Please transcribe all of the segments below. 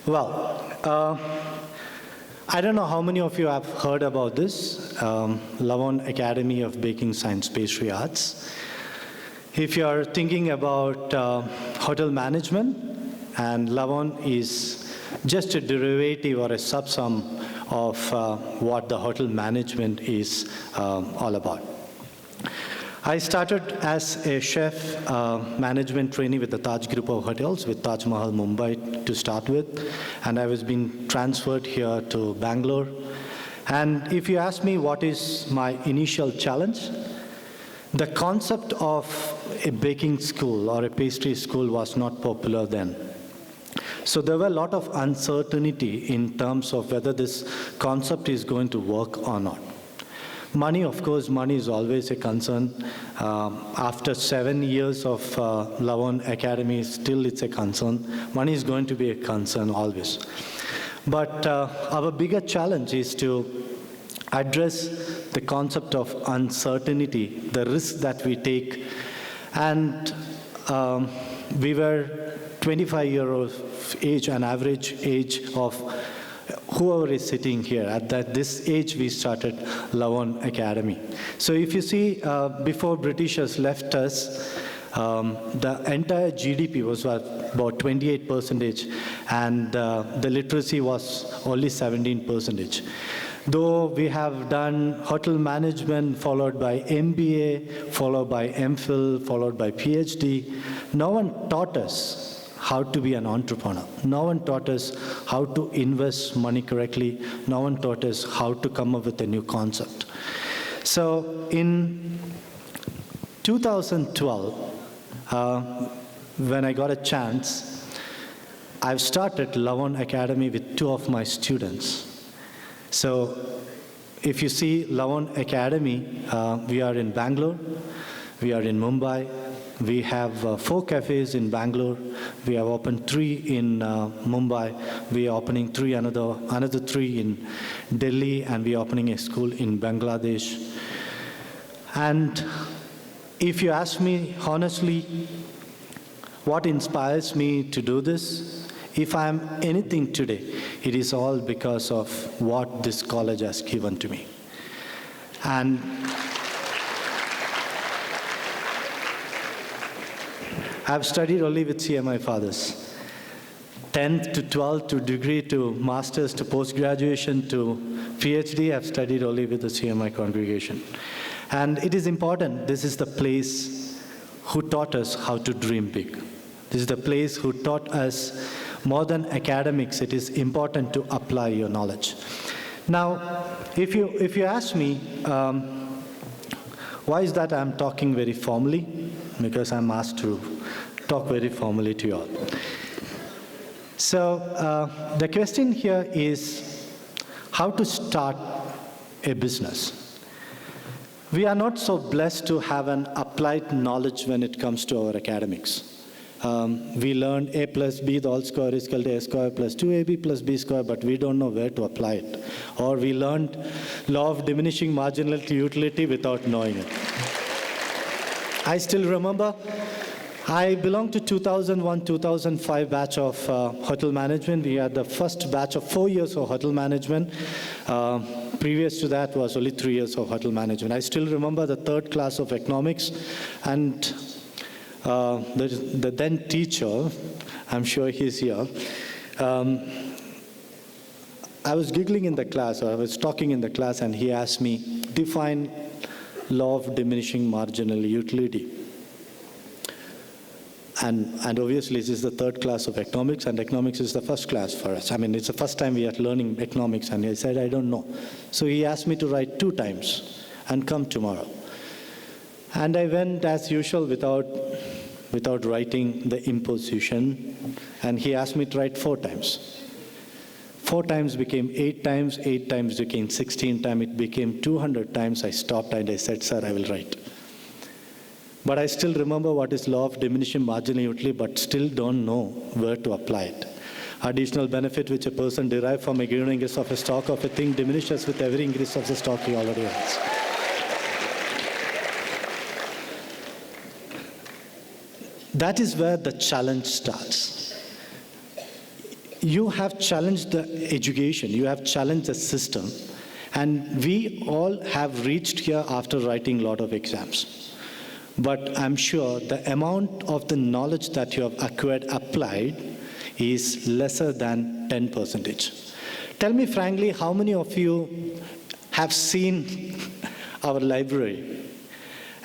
Well, I don't know how many of you have heard about this, LaVonne Academy of Baking Science Pastry Arts. If you're thinking about hotel management, and LaVonne is just a derivative or a subsum of what the hotel management is all about. I started as a chef management trainee with the Taj Group of Hotels with Taj Mahal, Mumbai to start with, and I was being transferred here to Bangalore. And if you ask me what is my initial challenge, the concept of a baking school or a pastry school was not popular then. So there were a lot of uncertainty in terms of whether this concept is going to work or not. Money, of course, money is always a concern. After 7 years of LaVonne Academy, still it's a concern. Money is going to be a concern always. But our bigger challenge is to address the concept of uncertainty, the risk that we take. And we were 25 years of age, an average age of whoever is sitting here. At this age, we started LaVonne Academy. So if you see, before Britishers left us, the entire GDP was about 28%, and the literacy was only 17%. Though we have done hotel management, followed by MBA, followed by MPhil, followed by PhD, no one taught us how to be an entrepreneur. No one taught us how to invest money correctly. No one taught us how to come up with a new concept. So in 2012, when I got a chance, I've started LaVonne Academy with 2 of my students. So if you see LaVonne Academy, we are in Bangalore, we are in Mumbai, we have 4 cafes in Bangalore, we have opened 3 in Mumbai, we are opening another 3 in Delhi, and we are opening a school in Bangladesh. And if you ask me honestly, what inspires me to do this? If I am anything today, it is all because of what this college has given to me. And I've studied only with CMI fathers. 10th to 12th to degree to master's to post-graduation to PhD, I've studied only with the CMI congregation. And it is important, this is the place who taught us how to dream big. This is the place who taught us more than academics, it is important to apply your knowledge. Now, if you ask me, why is that I'm talking very formally? Because I'm asked to talk very formally to you all. So the question here is how to start a business. We are not so blessed to have an applied knowledge when it comes to our academics. We learned a plus b, the whole square is equal to a square plus 2ab plus b square, but we don't know where to apply it. Or we learned law of diminishing marginal utility without knowing it. I still remember, I belong to 2001-2005 batch of hotel management. We had the first batch of 4 years of hotel management. Previous to that was only 3 years of hotel management. I still remember the 3rd class of economics, and the then teacher, I'm sure he's here, I was giggling in the class, or I was talking in the class, and he asked me, define law of diminishing marginal utility. And obviously this is the 3rd class of economics, and economics is the first class for us. I mean, it's the first time we are learning economics, and I said, I don't know. So he asked me to write 2 times and come tomorrow. And I went as usual without writing the imposition, and he asked me to write 4 times. 4 times became 8 times, 8 times became 16 times, it became 200 times. I stopped and I said, sir, I will write. But I still remember what is law of diminishing marginal utility, but still don't know where to apply it. Additional benefit which a person derives from a given increase of a stock of a thing diminishes with every increase of the stock he already has. That is where the challenge starts. you have challenged the education, you have challenged the system, and we all have reached here after writing a lot of exams. But I'm sure the amount of the knowledge that you have acquired, applied, is lesser than 10%. Tell me frankly, how many of you have seen our library?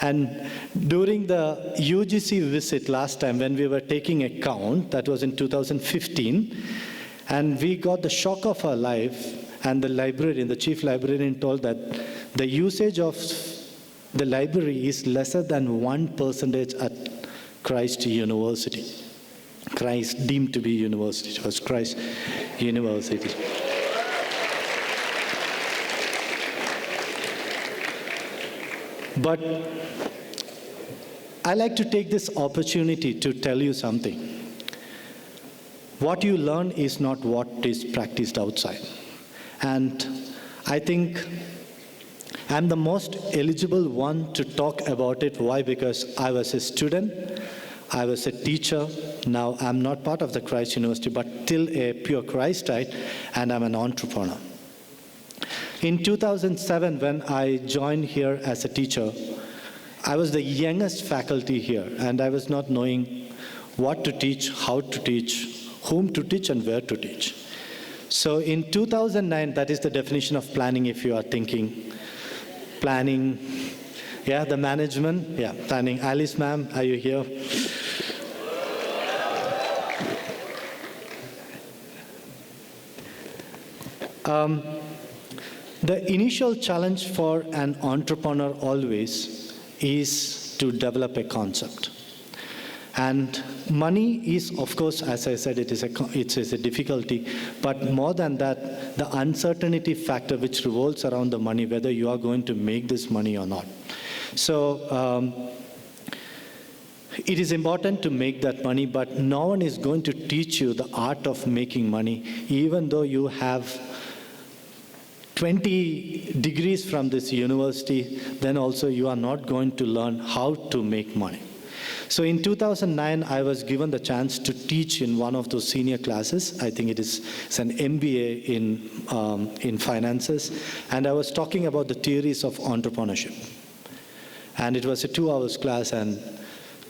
And during the UGC visit last time, when we were taking a count, that was in 2015, and we got the shock of our life, and the librarian, the chief librarian, told that the usage of the library is lesser than 1% at Christ University. Christ deemed to be university. It was Christ University. But I like to take this opportunity to tell you something. What you learn is not what is practiced outside. And I think I'm the most eligible one to talk about it. Why? Because I was a student, I was a teacher. Now I'm not part of the Christ University, but still a pure Christite, and I'm an entrepreneur. In 2007, when I joined here as a teacher, I was the youngest faculty here, and I was not knowing what to teach, how to teach, whom to teach, and where to teach. So in 2009, that is the definition of planning, if you are thinking. Planning, yeah, the management, yeah, planning. Alice, ma'am, are you here? The initial challenge for an entrepreneur always is to develop a concept. And money is, of course, as I said, it is a difficulty, but more than that, the uncertainty factor which revolves around the money, whether you are going to make this money or not. So it is important to make that money, but no one is going to teach you the art of making money, even though you have 20 degrees from this university, then also you are not going to learn how to make money. So in 2009, I was given the chance to teach in one of those senior classes. I think it's an MBA in finances. And I was talking about the theories of entrepreneurship. And it was a 2-hour class, and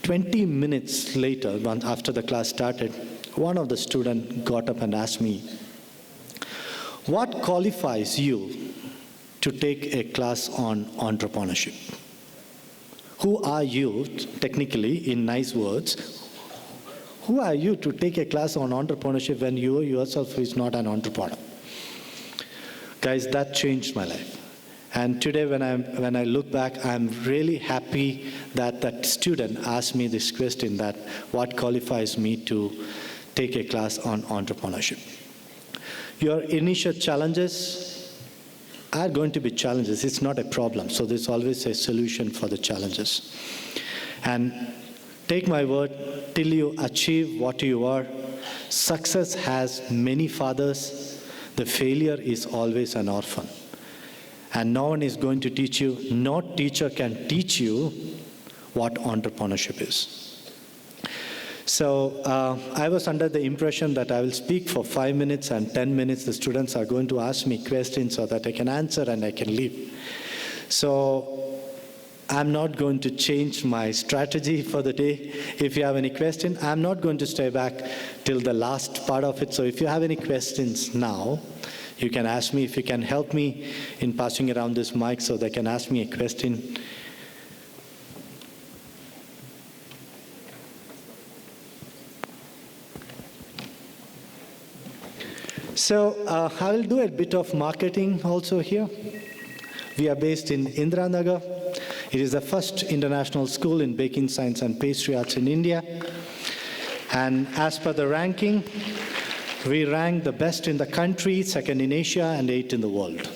20 minutes later, after the class started, one of the students got up and asked me, "What qualifies you to take a class on entrepreneurship? Who are you, technically, in nice words, who are you to take a class on entrepreneurship when you yourself is not an entrepreneur?" Guys, that changed my life. And today when I look back, I'm really happy that that student asked me this question, that what qualifies me to take a class on entrepreneurship. Your initial challenges are going to be challenges. It's not a problem. So there's always a solution for the challenges. And take my word, till you achieve what you are, success has many fathers. The failure is always an orphan. And no one is going to teach you, no teacher can teach you what entrepreneurship is. So I was under the impression that I will speak for 5 minutes, and 10 minutes the students are going to ask me questions so that I can answer and I can leave. So I'm not going to change my strategy for the day. If you have any question, I'm not going to stay back till the last part of it. So if you have any questions now, you can ask me. If you can help me in passing around this mic so they can ask me a question. So I will do a bit of marketing also here. We are based in Indiranagar. It is the first international school in baking science and pastry arts in India. And as per the ranking, we rank the best in the country, second in Asia, and 8th in the world.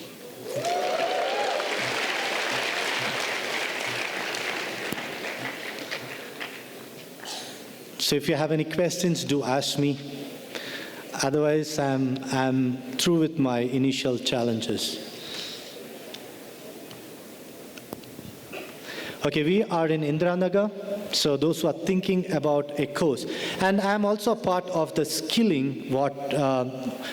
So if you have any questions, do ask me. Otherwise, I'm through with my initial challenges. Okay, we are in Indiranagar. So those who are thinking about a course. And I'm also a part of the skilling,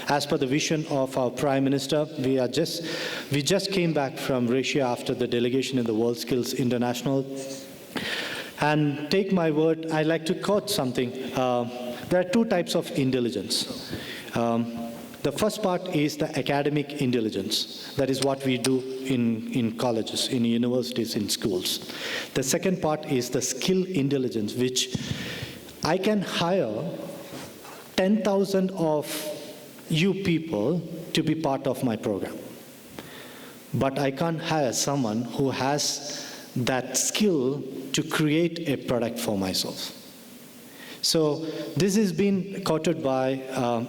as per the vision of our Prime Minister. We just came back from Russia after the delegation in the World Skills International. And take my word, I like to quote something. There are two types of intelligence. The first part is the academic intelligence. That is what we do in colleges, in universities, in schools. The second part is the skill intelligence, which I can hire 10,000 of you people to be part of my program. But I can't hire someone who has that skill to create a product for myself. So this has been quoted by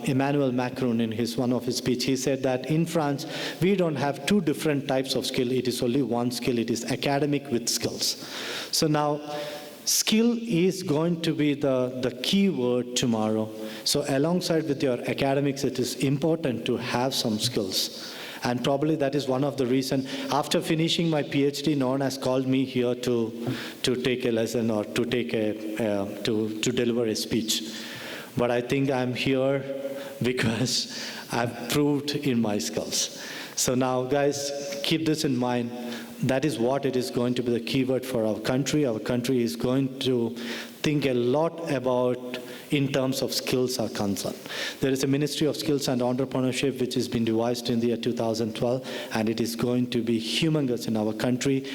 Emmanuel Macron in one of his speech. He said that in France, we don't have two different types of skill. It is only one skill. It is academic with skills. So now, skill is going to be the key word tomorrow. So alongside with your academics, it is important to have some skills. And probably that is one of the reasons, after finishing my PhD, no one has called me here to take a lesson or to to deliver a speech. But I think I'm here because I've proved in my skills. So now, guys, keep this in mind. That is what it is going to be the keyword for our country. Our country is going to think a lot about in terms of skills are concerned. There is a Ministry of Skills and Entrepreneurship which has been devised in the year 2012, and it is going to be humongous in our country.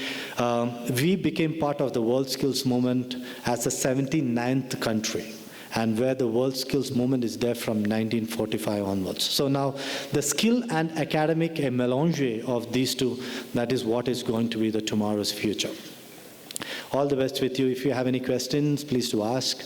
We became part of the World Skills Movement as the 79th country, and where the World Skills Movement is there from 1945 onwards. So now the skill and academic, a melange of these two, that is what is going to be the tomorrow's future. All the best with you. If you have any questions, please do ask.